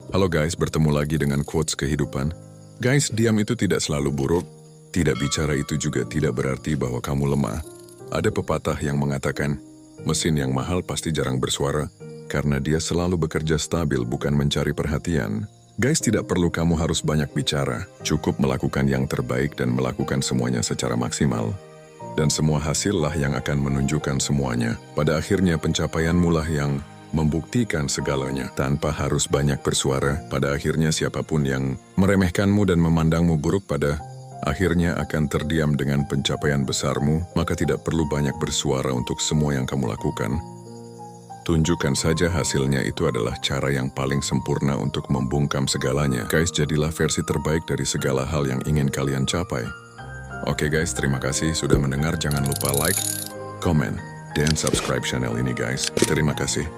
Halo guys, bertemu lagi dengan quotes kehidupan. Guys, diam itu tidak selalu buruk. Tidak bicara itu juga tidak berarti bahwa kamu lemah. Ada pepatah yang mengatakan, mesin yang mahal pasti jarang bersuara, karena dia selalu bekerja stabil bukan mencari perhatian. Guys, tidak perlu kamu harus banyak bicara. Cukup melakukan yang terbaik dan melakukan semuanya secara maksimal. Dan semua hasillah yang akan menunjukkan semuanya. Pada akhirnya pencapaianmu lah yang membuktikan segalanya tanpa harus banyak bersuara. Pada akhirnya siapapun yang meremehkanmu dan memandangmu buruk pada akhirnya akan terdiam dengan pencapaian besarmu, maka tidak perlu banyak bersuara untuk semua yang kamu lakukan. Tunjukkan saja hasilnya, itu adalah cara yang paling sempurna untuk membungkam segalanya. Guys, jadilah versi terbaik dari segala hal yang ingin kalian capai. Oke guys, terima kasih sudah mendengar. Jangan lupa like, komen, dan subscribe channel ini guys. Terima kasih.